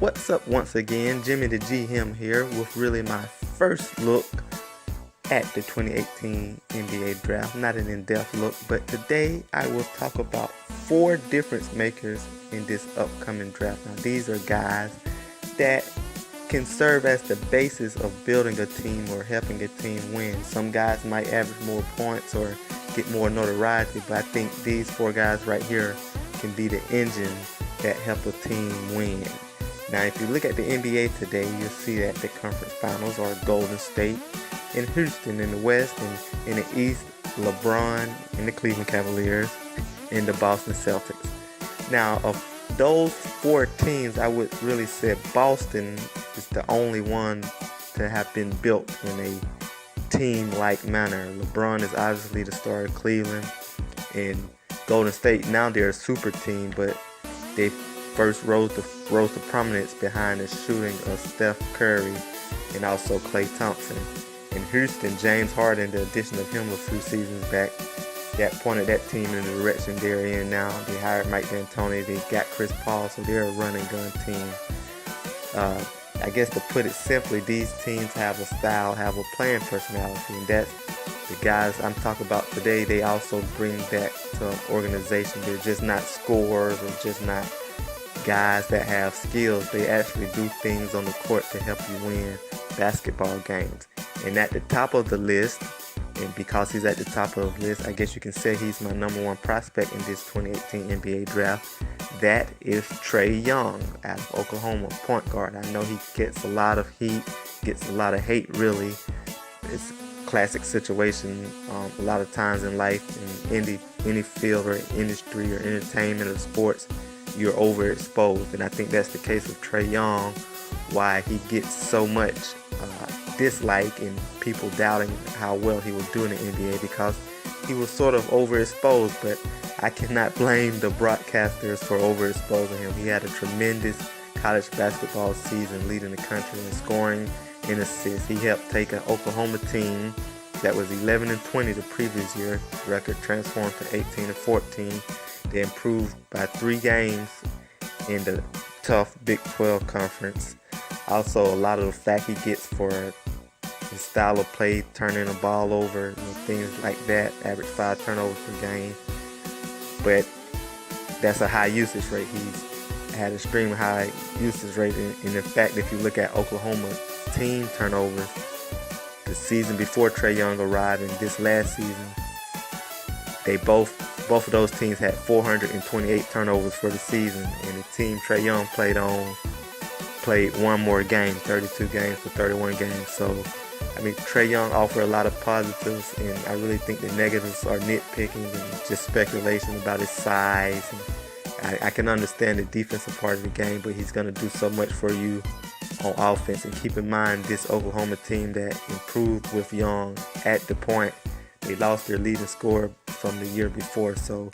What's up once again? Jimmy the G Him here with really my first look at the 2018 NBA draft. Not an in-depth look, but today I will talk about 4 difference makers in this upcoming draft. Now these are guys that can serve as the basis of building a team or helping a team win. Some guys might average more points or get more notoriety, but I think these 4 guys right here can be the engine that help a team win. Now, if you look at the NBA today, you'll see that the conference finals are Golden State and Houston in the West, and in the East, LeBron and the Cleveland Cavaliers and the Boston Celtics. Now, of those 4 teams, I would really say Boston is the only one to have been built in a team-like manner. LeBron is obviously the star of Cleveland, and Golden State, now they're a super team, but they first rose to prominence behind the shooting of Steph Curry and also Klay Thompson. In Houston, James Harden, the addition of him a few seasons back, that pointed that team in the direction they're in now. They hired Mike D'Antoni, they got Chris Paul, so they're a run-and gun team. I guess to put it simply, these teams have a style, have a playing personality, and that's the guys I'm talking about today. They also bring that to an organization. They're just not scorers or just not guys that have skills. They actually do things on the court to help you win basketball games. And at the top of the list, and because he's at the top of the list, I guess you can say he's my number 1 prospect in this 2018 NBA draft. That is Trae Young out of Oklahoma, point guard. I know he gets a lot of heat, gets a lot of hate really. It's a classic situation a lot of times in life, in any field or industry or entertainment or sports, you're overexposed, and I think that's the case with Trae Young, why he gets so much dislike and people doubting how well he will do in the NBA, because he was sort of overexposed. But I cannot blame the broadcasters for overexposing him. He had a tremendous college basketball season, leading the country in scoring and assists. He helped take an Oklahoma team that was 11-20 the previous year, record transformed to 18-14. They improved by 3 games in the tough Big 12 conference. Also, a lot of the fact he gets for his style of play, turning the ball over, things like that, average 5 turnovers per game. But that's a high usage rate. He's had an extremely high usage rate. And in fact, if you look at Oklahoma's team turnovers, the season before Trae Young arrived and this last season, they both of those teams had 428 turnovers for the season, and the team Trae Young played 1 more game, 32 games for 31 games. So, I mean, Trae Young offered a lot of positives, and I really think the negatives are nitpicking and just speculation about his size. And I can understand the defensive part of the game, but he's going to do so much for you on offense. And keep in mind, this Oklahoma team that improved with Young at the point, they lost their leading scorer from the year before. So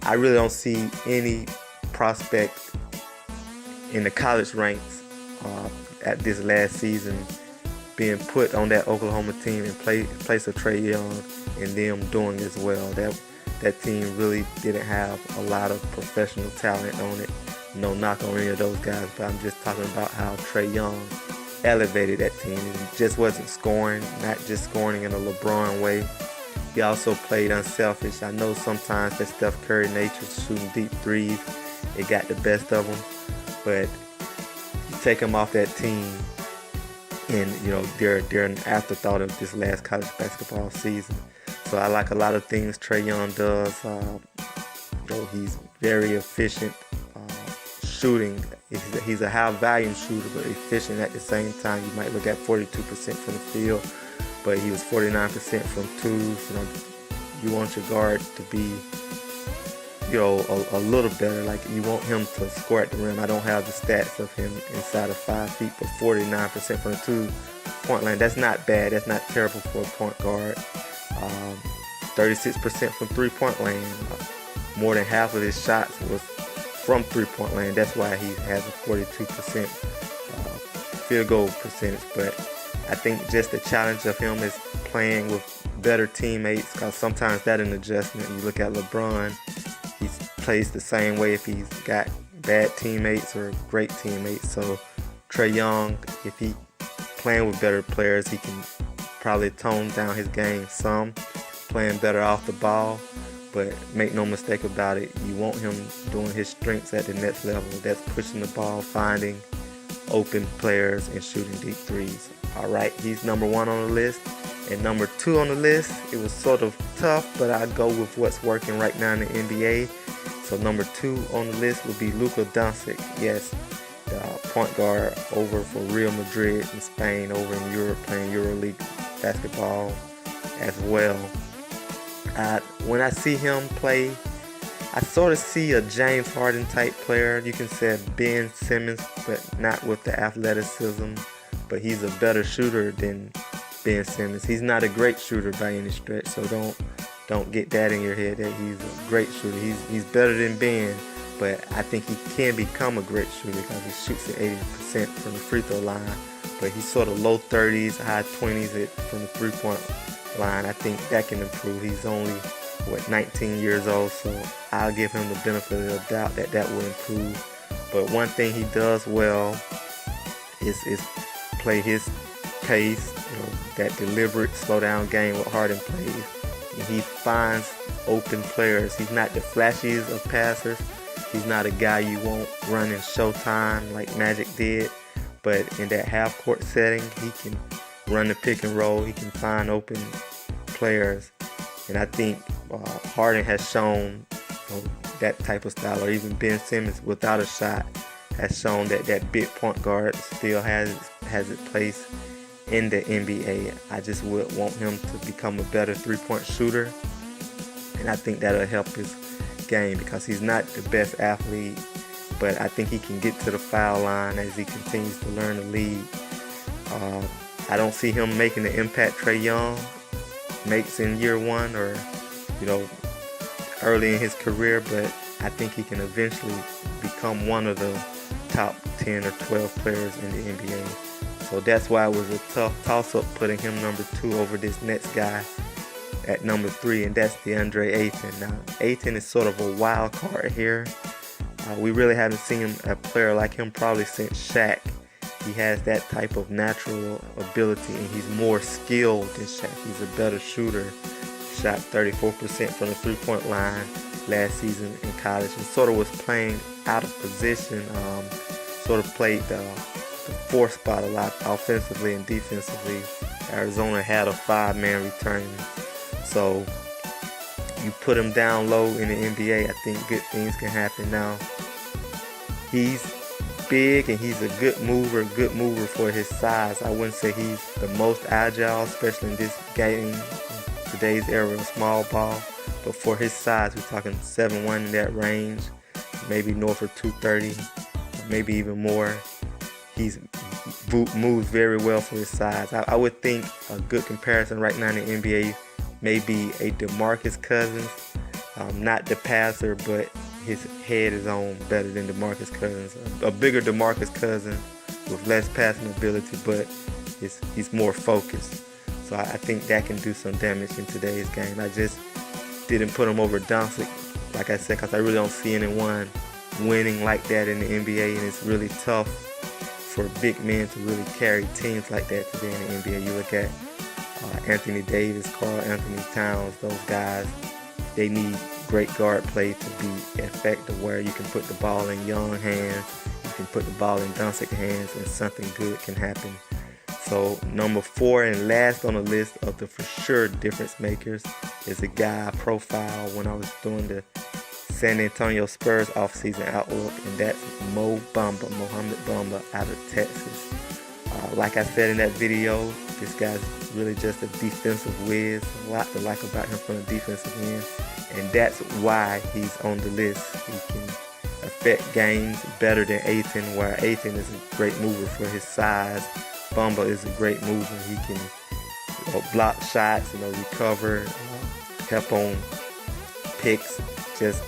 I really don't see any prospect in the college ranks at this last season being put on that Oklahoma team in place of Trae Young and them doing as well. That team really didn't have a lot of professional talent on it. No knock on any of those guys, but I'm just talking about how Trae Young elevated that team. It just wasn't scoring, not just scoring in a LeBron way. He also played unselfish. I know sometimes that Steph Curry nature, shooting deep threes, it got the best of him. But you take him off that team, and they're an afterthought of this last college basketball season. So I like a lot of things Trae Young does. He's very efficient shooting. He's a high volume shooter, but efficient at the same time. You might look at 42% from the field, but he was 49% from twos. You want your guard to be, a little better. Like, you want him to score at the rim. I don't have the stats of him inside of 5 feet, but 49% from the 2-point line. That's not bad. That's not terrible for a point guard. 36% from 3-point land. More than half of his shots was from 3-point land. That's why he has a 42% field goal percentage. But I think just the challenge of him is playing with better teammates, because sometimes that's an adjustment. You look at LeBron, he plays the same way if he's got bad teammates or great teammates. So Trae Young, if he playing with better players, he can probably tone down his game some, playing better off the ball. But make no mistake about it, you want him doing his strengths at the next level. That's pushing the ball, finding open players, and shooting deep threes. Alright, he's number 1 on the list. And number 2 on the list, it was sort of tough, but I go with what's working right now in the NBA. So number 2 on the list would be Luka Doncic. Yes, the point guard over for Real Madrid in Spain, over in Europe, playing EuroLeague basketball as well. When I see him play, I sort of see a James Harden type player. You can say Ben Simmons, but not with the athleticism. But he's a better shooter than Ben Simmons. He's not a great shooter by any stretch, so don't get that in your head that he's a great shooter. He's better than Ben, but I think he can become a great shooter because he shoots at 80% from the free throw line. But he's sort of low 30s, high 20s from the three-point line. I think that can improve. He's only 19 years old, so I'll give him the benefit of the doubt that will improve. But one thing he does well is play his pace, that deliberate slow down game what Harden plays. And he finds open players. He's not the flashiest of passers. He's not a guy you want running showtime like Magic did. But in that half court setting, he can run the pick and roll. He can find open players. And I think Harden has shown that type of style, or even Ben Simmons without a shot has shown that big point guard still has its place in the NBA. I just would want him to become a better three-point shooter, and I think that'll help his game because he's not the best athlete, but I think he can get to the foul line as he continues to learn the league. I don't see him making the impact Trae Young makes in year 1 or early in his career, but I think he can eventually become one of the top 10 or 12 players in the NBA. So that's why it was a tough toss-up putting him number 2 over this next guy at number 3, and that's DeAndre Ayton. Now, Ayton is sort of a wild card here. We really haven't seen a player like him probably since Shaq. He has that type of natural ability, and he's more skilled than Shaq. He's a better shooter. Shot 34% from the three-point line last season in college, and sort of was playing out of position. Sort of played the 4th spot a lot offensively and defensively. Arizona had a 5-man return. So you put him down low in the NBA, I think good things can happen. Now, he's big and he's a good mover for his size. I wouldn't say he's the most agile, especially in this game, today's era of small ball. But for his size, we're talking 7'1" in that range, maybe north of 230, maybe even more. He's moves very well for his size. I would think a good comparison right now in the NBA may be a DeMarcus Cousins. Not the passer, but his head is on better than DeMarcus Cousins. A bigger DeMarcus Cousins with less passing ability, but he's more focused. So I think that can do some damage in today's game. I just didn't put him over Doncic, like I said, because I really don't see anyone winning like that in the NBA, and it's really tough for big men to really carry teams like that today in the NBA. You look at Anthony Davis, Karl Anthony Towns, those guys, they need great guard play to be effective, where you can put the ball in Young hands, you can put the ball in Doncic hands, and something good can happen. So number 4 and last on the list of the for sure difference makers is a guy I profiled when I was doing the San Antonio Spurs offseason outlook, and that's Mohamed Bamba out of Texas. Like I said in that video, this guy's really just a defensive whiz. A lot to like about him from the defensive end, and that's why he's on the list. He can affect games better than Ayton, where Ayton is a great mover for his size. Bamba is a great mover. He can block shots, recover, help on picks, just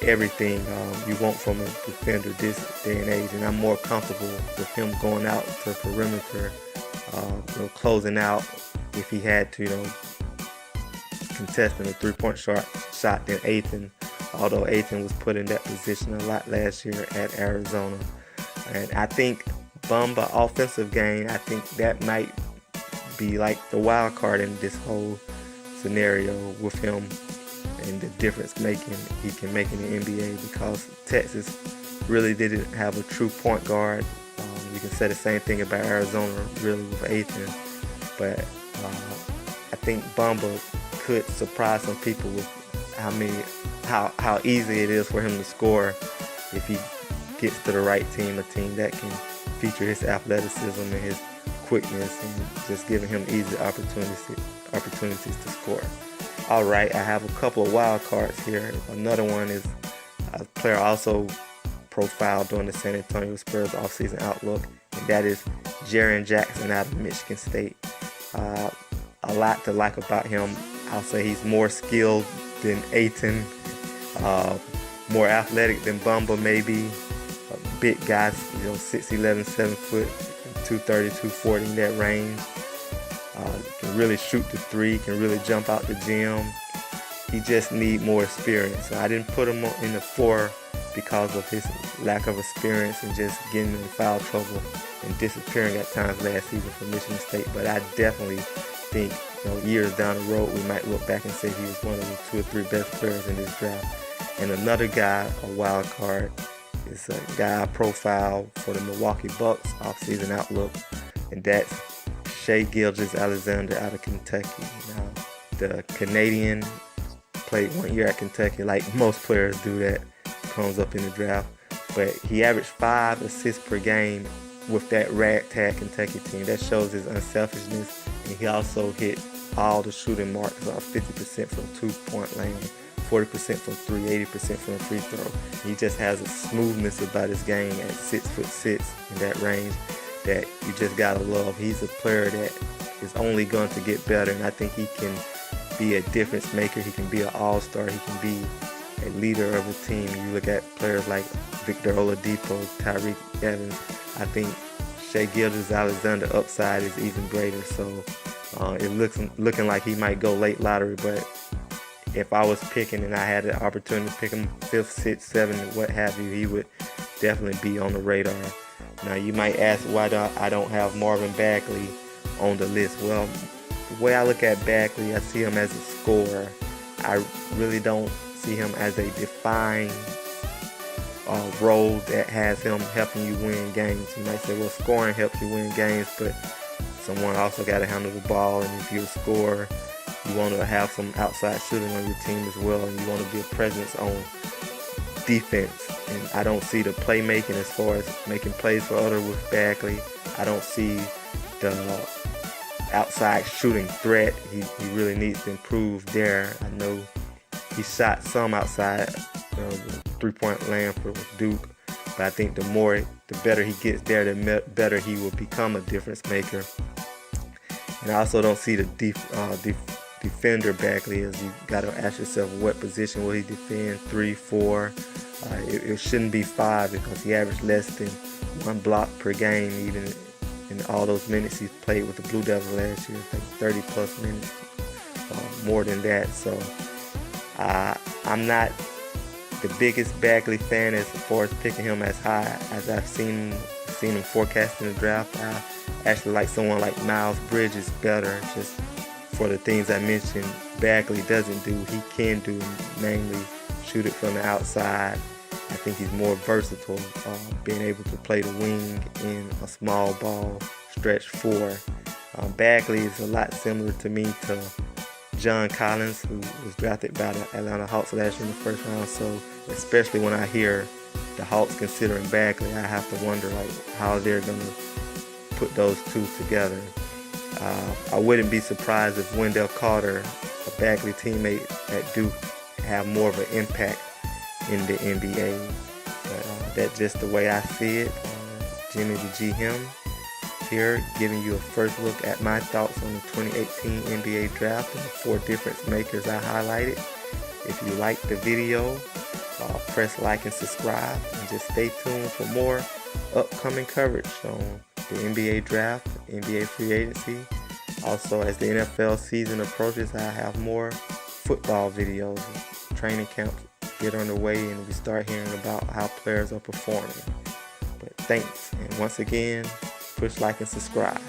everything you want from a defender this day and age. And I'm more comfortable with him going out to perimeter, closing out if he had to, contesting a three-point shot than Ayton, although Aiton was put in that position a lot last year at Arizona. And I think Bamba offensive game, I think that might be like the wild card in this whole scenario with him and the difference making he can make in the NBA, because Texas really didn't have a true point guard. You can say the same thing about Arizona really with Aiton, but I think Bamba could surprise some people with how easy it is for him to score if he gets to the right team, a team that can feature his athleticism and his quickness and just giving him easy opportunities to score. All right, I have a couple of wild cards here. Another one is a player also profiled during the San Antonio Spurs offseason outlook, and that is Jaren Jackson out of Michigan State. A lot to like about him. I'll say he's more skilled than Aiton, more athletic than Bamba maybe. Big guys, 6'11", 7 foot, 230, 240 in that range. Can really shoot the three, can really jump out the gym. He just need more experience. So I didn't put him in the 4 because of his lack of experience and just getting in foul trouble and disappearing at times last season for Michigan State. But I definitely think years down the road we might look back and say he was one of the 2 or 3 best players in this draft. And another guy, a wild card, is a guy I profile for the Milwaukee Bucks offseason outlook, and that's Gilgeous-Alexander out of Kentucky. Now, the Canadian played 1 year at Kentucky, like most players do that comes up in the draft, but he averaged 5 assists per game with that ragtag Kentucky team. That shows his unselfishness, and he also hit all the shooting marks, 50% from 2-point land, 40% from 3, 80% from the free throw. He just has a smoothness about his game at 6'6" in that range that you just gotta love. He's a player that is only going to get better, and I think he can be a difference maker. He can be an all-star. He can be a leader of a team. You look at players like Victor Oladipo, Tyreke Evans. I think Gilgeous-Alexander upside is even greater. So it looking like he might go late lottery, but if I was picking and I had the opportunity to pick him 5th, 6th, 7th, what have you, he would definitely be on the radar. Now you might ask why I don't have Marvin Bagley on the list. Well, the way I look at Bagley, I see him as a scorer. I really don't see him as a defined role that has him helping you win games. You might say, well, scoring helps you win games, but someone also got to handle the ball, and if you're a scorer, you want to have some outside shooting on your team as well, and you want to be a presence on defense. And I don't see the playmaking as far as making plays for others with Bagley. I don't see the outside shooting threat. He really needs to improve there. I know he shot some outside, the 3-point land for Duke, but I think the better he gets there, the better he will become a difference maker. And I also don't see the defender Bagley, as you got to ask yourself what position will he defend, 3, 4. It shouldn't be 5 because he averaged less than 1 block per game even in all those minutes he played with the Blue Devils last year. I think 30 plus minutes, more than that. So I'm not the biggest Bagley fan as far as picking him as high as I've seen him forecast in the draft. I actually like someone like Miles Bridges better, just for the things I mentioned Bagley doesn't do, he can do, namely shoot it from the outside. I think he's more versatile, being able to play the wing in a small ball stretch 4. Bagley is a lot similar to me to John Collins, who was drafted by the Atlanta Hawks last year in the first round. So especially when I hear the Hawks considering Bagley, I have to wonder how they're going to put those two together. I wouldn't be surprised if Wendell Carter, a Bagley teammate at Duke, have more of an impact in the NBA. But that's just the way I see it. Jimmy the G-Him here, giving you a first look at my thoughts on the 2018 NBA Draft and the 4 difference makers I highlighted. If you like the video, press like and subscribe, and just stay tuned for more upcoming coverage on the NBA Draft, NBA Free Agency. Also, as the NFL season approaches, I have more football videos, training camps get underway and we start hearing about how players are performing. But thanks, and once again, push like and subscribe.